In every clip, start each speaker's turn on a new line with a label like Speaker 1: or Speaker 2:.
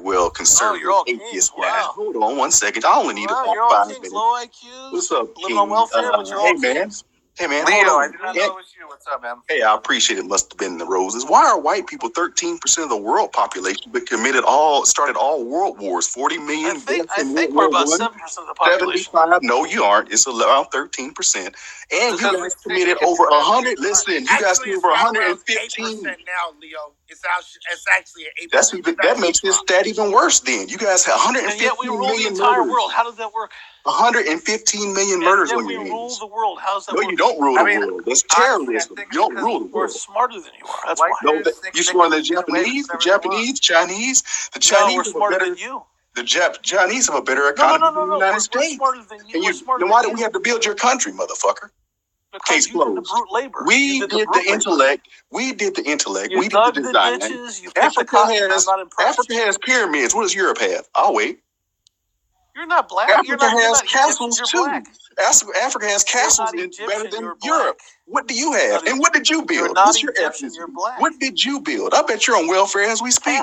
Speaker 1: well, conservative atheist guy. Hold on one second. I only need about
Speaker 2: you're all
Speaker 1: 5
Speaker 2: kings,
Speaker 1: minutes.
Speaker 2: low IQs.
Speaker 1: What's up,
Speaker 2: living on welfare, but you're all kings.
Speaker 1: Hey, man.
Speaker 3: Leo,
Speaker 1: hold on.
Speaker 3: I did not know it was you. What's up, man?
Speaker 1: Hey, I appreciate it. Must have been the roses. Why are white people 13% of the world population, but started all world wars? 40 million.
Speaker 2: I think we're about 7% of the population.
Speaker 1: 75. No, you aren't. It's around 13%. And you guys committed over 100. Listen, you guys committed over 115.
Speaker 3: Now, Leo, it's actually an 8%.
Speaker 1: That makes this stat even worse. Then you guys have 115
Speaker 2: and yet we rule
Speaker 1: million
Speaker 2: the entire
Speaker 1: murders.
Speaker 2: world. How does that work?
Speaker 1: 115 million murders
Speaker 2: and
Speaker 1: on
Speaker 2: yet
Speaker 1: your
Speaker 2: we
Speaker 1: hands.
Speaker 2: rule the world. How does that
Speaker 1: No,
Speaker 2: work?
Speaker 1: you don't rule the world. That's terrorism. You don't rule the
Speaker 2: We're
Speaker 1: world.
Speaker 2: smarter than you are. That's why.
Speaker 1: No, you smarter than the Japanese, Chinese. The Chinese
Speaker 2: we're smarter than you.
Speaker 1: The Chinese have a better economy than the United States.
Speaker 2: We're smarter than you.
Speaker 1: Then why do we have to build your country, motherfucker? Case closed. We did the intellect. We did the intellect. We did the design. Africa has pyramids. What does Europe have? I'll wait.
Speaker 2: You're not black.
Speaker 1: Africa has castles
Speaker 2: Egyptian,
Speaker 1: too. Africa has castles better than Europe. What do you have? And what did you build? What's your ethnicity? What did you build? I bet you're on welfare as we speak.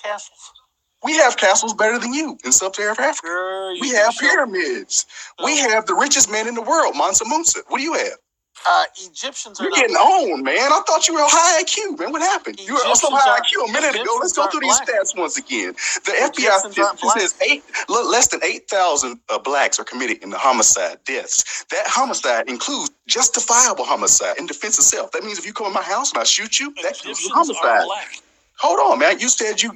Speaker 2: Castles.
Speaker 1: We have castles better than you in sub-Saharan Africa.
Speaker 2: Sure,
Speaker 1: we have pyramids. We have the richest man in the world, Mansa Musa. What do you have?
Speaker 2: Egyptians are
Speaker 1: You're getting on, man. I thought you were high IQ, man. What happened? You were so high IQ a minute ago. Let's go through these stats once again. The FBI says less than 8,000 blacks are committed in the homicide deaths. That homicide includes justifiable homicide in defense of self. That means if you come in my house and I shoot you, that includes homicide. Hold on, man. You said you're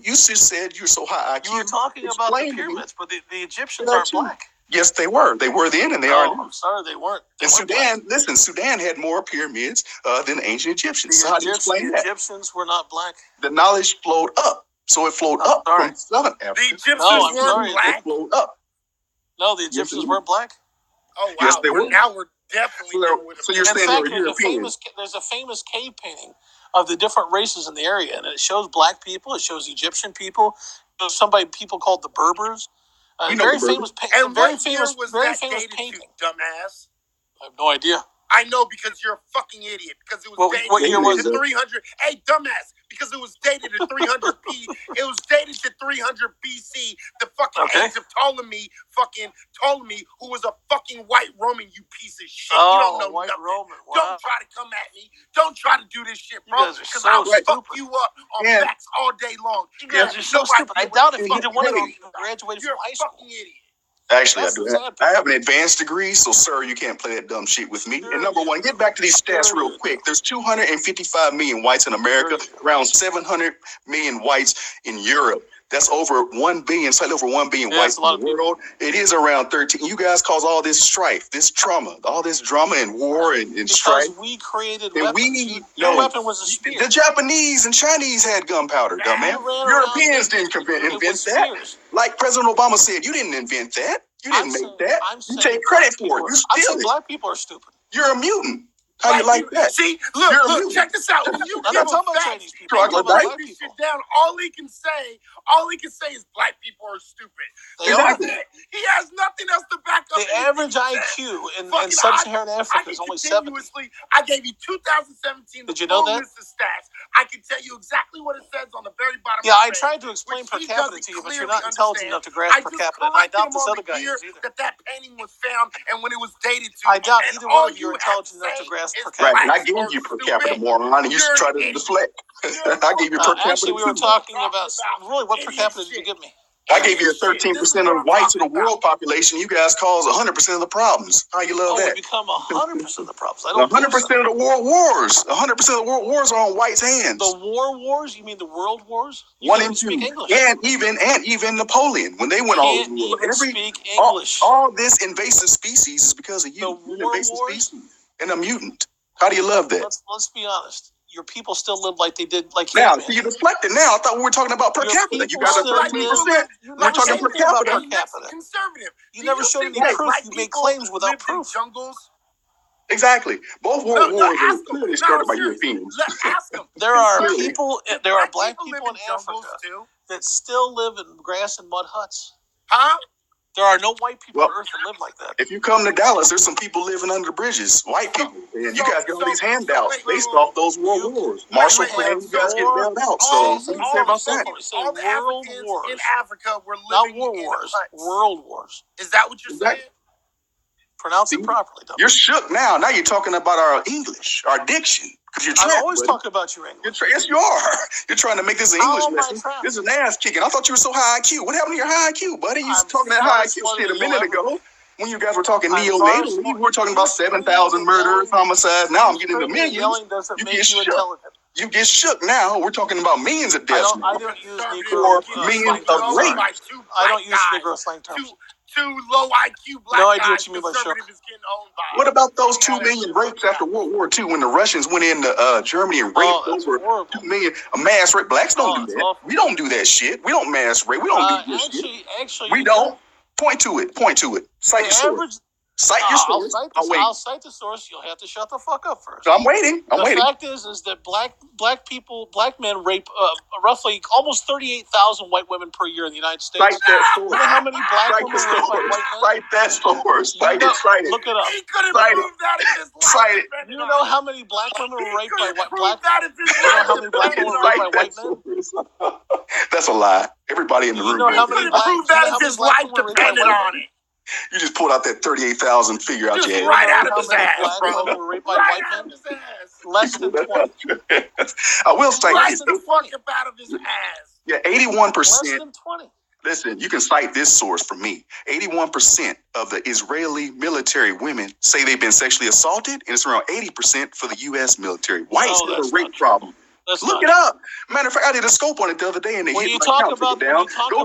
Speaker 1: so high IQ.
Speaker 2: You were talking about the pyramids, but the Egyptians aren't black.
Speaker 1: Yes, they were. They were then, and they are now.
Speaker 2: I'm sorry, they weren't.
Speaker 1: Sudan had more pyramids than the ancient Egyptians. So how do you explain that?
Speaker 2: The Egyptians were not black.
Speaker 1: The knowledge flowed up. So it flowed up from Southern Africa.
Speaker 3: The Egyptians weren't black?
Speaker 1: It flowed up.
Speaker 2: No, the Egyptians weren't black.
Speaker 3: Oh, wow.
Speaker 1: Yes, they were.
Speaker 3: Now we're definitely...
Speaker 1: So you're saying they were European.
Speaker 2: There's a famous cave painting of the different races in the area, and it shows black people, it shows Egyptian people, it shows people called the Berbers. Very famous painting.
Speaker 3: Painting, dumbass?
Speaker 2: I have no idea.
Speaker 3: I know because you're a fucking idiot. Because it was dated to 300. Hey, dumbass! Because it was dated to 300 It was dated to 300 BC. The fucking age of Ptolemy, who was a fucking white Roman. You piece of shit. You don't know
Speaker 2: white
Speaker 3: nothing.
Speaker 2: Roman. Wow.
Speaker 3: Don't try to come at me. Don't try to do this shit, bro. Because I'll fuck you up on facts all day long.
Speaker 2: You guys are so stupid. I doubt if either one of you graduated from high school.
Speaker 3: You're a fucking idiot.
Speaker 1: Actually, I do. I have an advanced degree, so sir, you can't play that dumb shit with me. And number one, get back to these stats real quick. There's 255 million whites in America, around 700 million whites in Europe. That's over 1 billion, slightly over 1 billion whites in the world. It is around 13. You guys cause all this strife, this trauma, all this drama and war and strife.
Speaker 2: Because we created
Speaker 1: weapons.
Speaker 2: Your weapon was a spear.
Speaker 1: The Japanese and Chinese had gunpowder, dumbass. Europeans didn't invent that. Like President Obama said, you didn't invent that. You didn't make that. You take credit for it. You steal it.
Speaker 2: Black people are stupid.
Speaker 1: You're a mutant. How do you like that?
Speaker 3: See, look, check this out. When you give him facts, shit down, all he can say is black people are stupid.
Speaker 1: Exactly.
Speaker 3: He has nothing else to back up.
Speaker 2: The average IQ in sub-Saharan Africa is only 70.
Speaker 3: I gave you 2017.
Speaker 2: Did you know that?
Speaker 3: Stats. I can tell you exactly what it says on the very bottom.
Speaker 2: Yeah, I tried to explain per capita to you, but you're not intelligent enough to grasp per capita. And I doubt this other guy is either.
Speaker 3: That painting was found and when it was dated to.
Speaker 2: I doubt either one of you are intelligent enough to grasp per capita.
Speaker 1: Right, and I gave you per capita, moron, and you try to deflect. I gave you per capita.
Speaker 2: Actually, we were talking about really what per capita did you give me?
Speaker 1: I gave you a 13% of whites of the world population. You guys cause 100% of the problems. How you love that?
Speaker 2: We become 100% of the problems.
Speaker 1: 100% of the world wars. 100% of the world wars are on whites' hands.
Speaker 2: The war wars? You mean the world wars?
Speaker 1: One and two, and even Napoleon when they went all over the world.
Speaker 2: Speak English.
Speaker 1: All this invasive species is because of you. You're an invasive species and a mutant. How do you love that?
Speaker 2: Let's be honest. Your people still live like they did, like
Speaker 1: now. So you're deflecting now. I thought we were talking about per capita. You guys are 13%. We're talking per capita.
Speaker 3: Conservative.
Speaker 2: You never showed any proof. You made claims without proof.
Speaker 1: Exactly. Both world wars are clearly started by Europeans.
Speaker 2: There are black people in Africa that still live in grass and mud huts.
Speaker 3: Huh?
Speaker 2: There are no white people on Earth that live like that.
Speaker 1: If you come to Dallas, there's some people living under bridges, white people, and you guys get all these handouts based off those world wars. Marshall Plan, you guys get bailed out. So what do you say about that?
Speaker 3: All the Africans in Africa were living
Speaker 2: not war wars,
Speaker 3: in
Speaker 2: world wars.
Speaker 3: Is that what you're saying?
Speaker 2: Pronounce it properly, though.
Speaker 1: You're shook now. Now you're talking about our English, our diction.
Speaker 2: I'm always talking about your English.
Speaker 1: Yes, you are. You're trying to make this an English lesson. This is an ass kicking. I thought you were so high IQ. What happened to your high IQ, buddy? You was talking that high IQ shit a minute ago. When you guys were talking neonatally, we were talking about 7,000 murders, homicides. Now I'm getting into millions. You get shook. You get shook now. We're talking about millions of deaths.
Speaker 2: I don't use Negro
Speaker 1: millions of rape.
Speaker 2: I don't use Negro slang terms.
Speaker 3: Two low IQ black
Speaker 2: no idea what you mean by shook.
Speaker 1: What about those 2 million rapes after World War II when the Russians went into Germany and raped over 2 million? A mass rape. Blacks don't do that. Awful. We don't do that shit. We don't mass rape. We don't do this shit.
Speaker 2: Actually,
Speaker 1: we don't. Point to it. Cite your source. Cite your source.
Speaker 2: I'll cite the source. You'll have to shut the fuck up first.
Speaker 1: So I'm waiting.
Speaker 2: The fact is that black men rape roughly almost 38,000 white women per year in the United States.
Speaker 1: Cite that source.
Speaker 2: You know how many black women rape by white men?
Speaker 1: Cite that source. Cite it.
Speaker 2: Look it up.
Speaker 3: He couldn't prove that in his life.
Speaker 1: Cite it.
Speaker 2: You know how many black women were raped by white men? You know how many black women were raped by white men?
Speaker 1: That's a lie. Everybody in the room.
Speaker 2: You know how many black
Speaker 3: prove that if his life depended on it.
Speaker 1: You just pulled out that 38,000 figure out your head.
Speaker 3: Right out of his ass, bro.
Speaker 2: Right out of his ass. Less than 20.
Speaker 1: I will cite
Speaker 3: this. The fuck up out of his ass.
Speaker 1: Yeah, 81%.
Speaker 2: Less than 20.
Speaker 1: Listen, you can cite this source for me. 81% of the Israeli military women say they've been sexually assaulted, and it's around 80% for the U.S. military. Whites have a rape problem. Look it up. Matter of fact, I did a scope on it the other day, and they hit my account, took it down. Go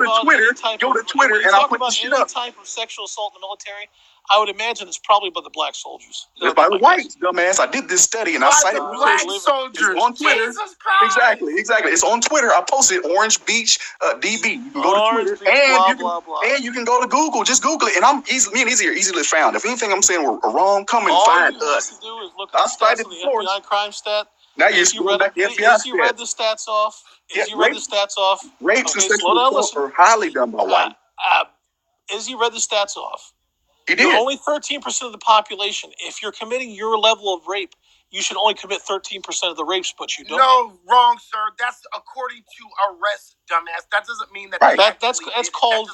Speaker 1: to Twitter, and I'll put this shit up.
Speaker 2: Any type of sexual assault in the military, I would imagine it's probably by the black soldiers.
Speaker 1: It's by the whites, dumbass. I did this study, and I cited
Speaker 3: black soldiers
Speaker 1: on Twitter.
Speaker 3: Jesus Christ.
Speaker 1: Exactly. It's on Twitter. I posted Orange Beach DB. You can go to Twitter, and you can go to Google. Just Google it, and me and Izzy are easily found. If anything I'm saying were wrong, come and find us.
Speaker 2: All you have to do is look at the stats of the FBI crime stat.
Speaker 1: Now you're screwing back the FBI
Speaker 2: As you read the stats off,
Speaker 1: rapes and sexual assault are highly done by white.
Speaker 2: As you read the stats off,
Speaker 1: you did.
Speaker 2: You're only 13% of the population. If you're committing your level of rape, you should only commit 13% of the rapes, but you don't.
Speaker 3: No, wrong, sir. That's according to arrest, dumbass. That doesn't mean that.
Speaker 1: Right.
Speaker 2: That's called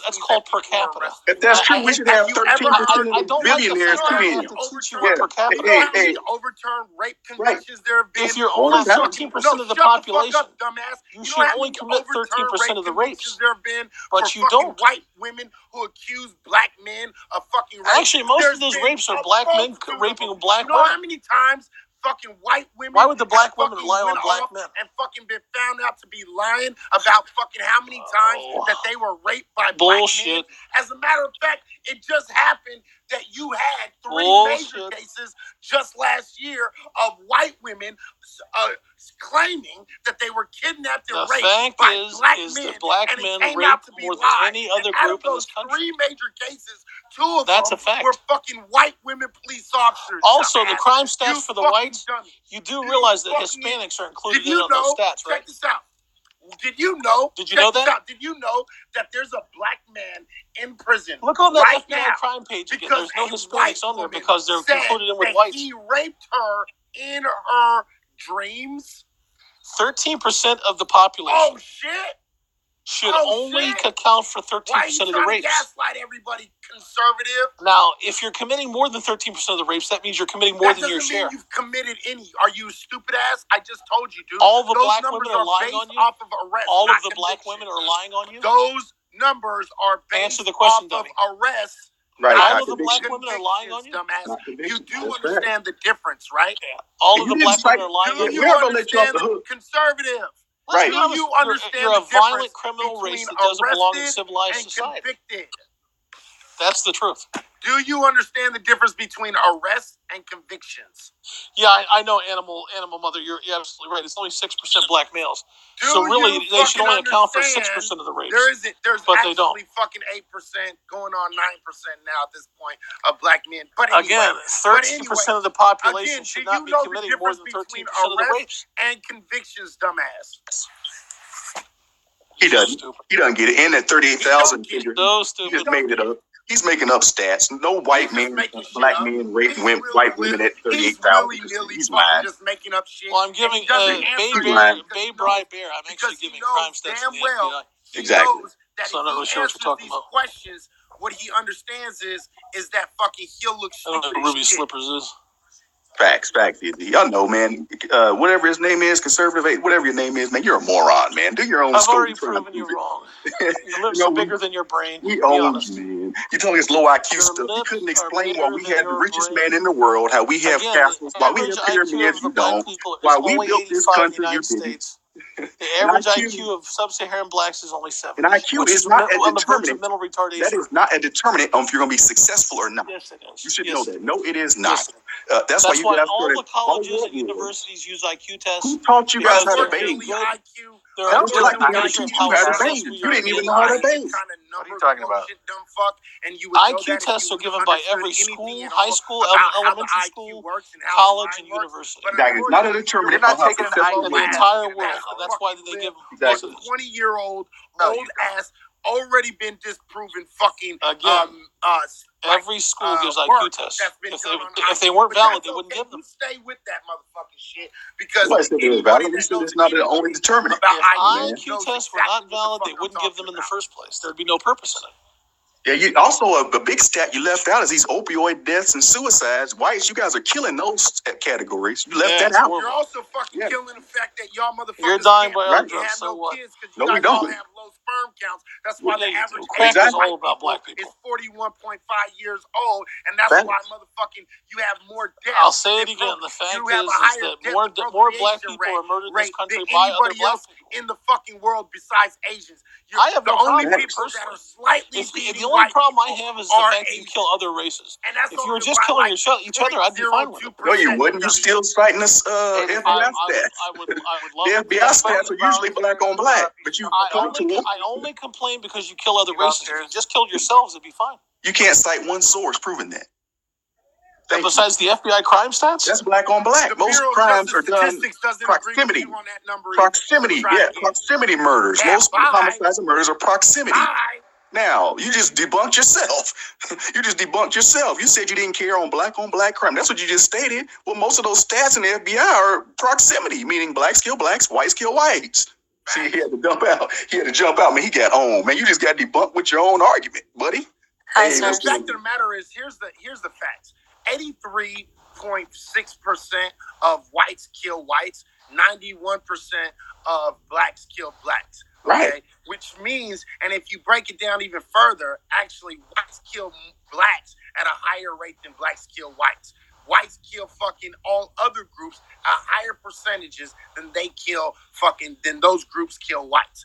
Speaker 2: per capita.
Speaker 1: If that's true, we should have 13% of the billionaires come in.
Speaker 2: Per capita.
Speaker 3: Hey, overturn rape convictions there have been.
Speaker 2: If you're only 13% of the population,
Speaker 3: shut the fuck up, dumbass.
Speaker 2: You should only commit 13% of the rapes.
Speaker 3: There have been,
Speaker 2: but you don't.
Speaker 3: White women who accuse black men of fucking rape.
Speaker 2: Actually, most of those rapes are black men raping black women.
Speaker 3: You know how many times fucking white women?
Speaker 2: Why would the black women lie on black men?
Speaker 3: And fucking been found out to be lying about fucking how many times that they were raped by black men. As a matter of fact, it just happened that you had 3 major cases just last year of white women claiming that they were kidnapped and raped by black men.
Speaker 2: That black men raped more than any other group in this country.
Speaker 3: 3 major cases, 2 of
Speaker 2: them
Speaker 3: were fucking white women police officers.
Speaker 2: Also, the crime stats for the whites, you do realize that Hispanics are included in those stats, right?
Speaker 3: Check this out. Did you know?
Speaker 2: Did you know that?
Speaker 3: Did you know that there's a black man in prison?
Speaker 2: Look on that
Speaker 3: right
Speaker 2: FBI
Speaker 3: now
Speaker 2: crime page again. There's no Hispanics on there because they're included in with whites.
Speaker 3: He raped her in her dreams.
Speaker 2: 13% of the population.
Speaker 3: Oh shit!
Speaker 2: Should only account for 13% of the rapes.
Speaker 3: Gaslight everybody, conservative.
Speaker 2: Now, if you're committing more than 13% of the rapes, that means you're committing more than your share.
Speaker 3: That doesn't mean you've committed any. Are you a stupid ass? I just told you, dude.
Speaker 2: All the black women are lying on you?
Speaker 3: Off of arrest,
Speaker 2: all of the black women are lying on you?
Speaker 3: Those numbers are based off of arrest.
Speaker 1: Right.
Speaker 2: All of the black women are lying on you?
Speaker 3: You do understand the difference, right?
Speaker 2: Yeah. All of the black women are lying on you?
Speaker 3: Do you understand the conservative?
Speaker 1: Right.
Speaker 3: Do you understand
Speaker 2: you're a
Speaker 3: the
Speaker 2: violent criminal race that doesn't belong in civilized society.
Speaker 3: Convicted?
Speaker 2: That's the truth.
Speaker 3: Do you understand the difference between arrest and convictions?
Speaker 2: Yeah, I know, Animal Mother. You're absolutely right. It's only 6% black males. So really, they should only account for 6% of the rapes.
Speaker 3: There's actually fucking 8% going on 9% now at this point of black men. But anyway,
Speaker 2: again, 13% of the population should not be committing more than 13% of the rapes.
Speaker 3: And convictions, dumbass.
Speaker 1: He doesn't. He doesn't get it. And that 38,000 figure.
Speaker 2: So stupid.
Speaker 1: He just made it up. He's making up stats. No white men, black men rape white women at 38,000. He's lying.
Speaker 3: Just making up shit.
Speaker 2: Well, I'm giving Bay Bry Bear. I'm actually giving crime stats from the FBI.
Speaker 1: Exactly.
Speaker 2: So I'm not really sure what you're talking about.
Speaker 3: Questions. What he understands is that fucking he'll look stupid.
Speaker 2: I don't know what Ruby Slippers is.
Speaker 1: Facts. Y'all know, man. Whatever his name is, conservative, whatever your name is, man, you're a moron, man. Do your own
Speaker 2: I've
Speaker 1: story.
Speaker 2: I've already proven you wrong. Your lips are bigger than your brain.
Speaker 1: We own you, man. You told us low IQ stuff. You couldn't explain why we had the richest man in the world, how we have castles, why we have pyramids, you don't. Why we built this country, you didn't.
Speaker 2: The average IQ of sub-Saharan blacks is only 7.
Speaker 1: And IQ is not a determinant.
Speaker 2: Mental retardation.
Speaker 1: That is not a determinant on if you're going to be successful or not.
Speaker 2: Yes, it is.
Speaker 1: You should know that. No, it is not.
Speaker 2: That's why all the colleges and universities use IQ tests.
Speaker 1: Who taught you guys how to bathe?
Speaker 2: That was like
Speaker 1: you didn't even know how to bathe.
Speaker 3: What are you talking about?
Speaker 2: IQ tests are given by every school, high school, elementary school, college, and university.
Speaker 1: That is not a determinant.
Speaker 3: They're not taking an IQ
Speaker 2: in the entire world. That's why they give them.
Speaker 1: Exactly.
Speaker 3: 20-year-old old ass already been disproven fucking
Speaker 2: every school gives IQ tests. If they weren't valid, they wouldn't give them.
Speaker 3: Stay with that motherfucking shit because
Speaker 1: it's not the only determinant.
Speaker 2: If IQ tests were not valid, they wouldn't give them in the first place. There'd be no purpose in it.
Speaker 1: Yeah, you also a big stat you left out is these opioid deaths and suicides. Whites, you guys are killing those categories. You left that out.
Speaker 3: You're also fucking killing the fact that y'all motherfuckers
Speaker 2: you're dying by
Speaker 3: have
Speaker 2: overdose. So what?
Speaker 3: Kids because you don't have low sperm counts. That's why the average age
Speaker 2: is all about black people.
Speaker 3: Is 41.5 years old, and that's why motherfucking you have more deaths.
Speaker 2: I'll say it again. The fact is that more black people are murdered in this country by other black people
Speaker 3: in the fucking world besides Asians.
Speaker 2: I have
Speaker 3: the only people that are slightly
Speaker 2: the only problem I have is the fact that you kill other races. If you were just killing each other, I'd be fine with it.
Speaker 1: No, you wouldn't. You still citing us FBI stats.
Speaker 2: I would love
Speaker 1: the FBI stats are usually black on black, but
Speaker 2: I only complain because you kill other races. If you just killed yourselves, it'd be fine.
Speaker 1: You can't cite one source proving that.
Speaker 2: And besides the FBI crime stats?
Speaker 1: That's black on black. Most crimes are done proximity. Proximity murders. Most homicides and murders are proximity. Now, you just debunked yourself. You said you didn't care on black crime. That's what you just stated. Well, most of those stats in the FBI are proximity, meaning blacks kill blacks, whites kill whites. See, he had to jump out. Man, he got on. Man, you just got debunked with your own argument, buddy.
Speaker 3: The fact of the matter is, here's the facts. 83.6% of whites kill whites. 91% of blacks kill blacks. Okay?
Speaker 1: Right.
Speaker 3: Which means, and if you break it down even further, actually whites kill blacks at a higher rate than blacks kill whites. Whites kill fucking all other groups at higher percentages than those groups kill whites.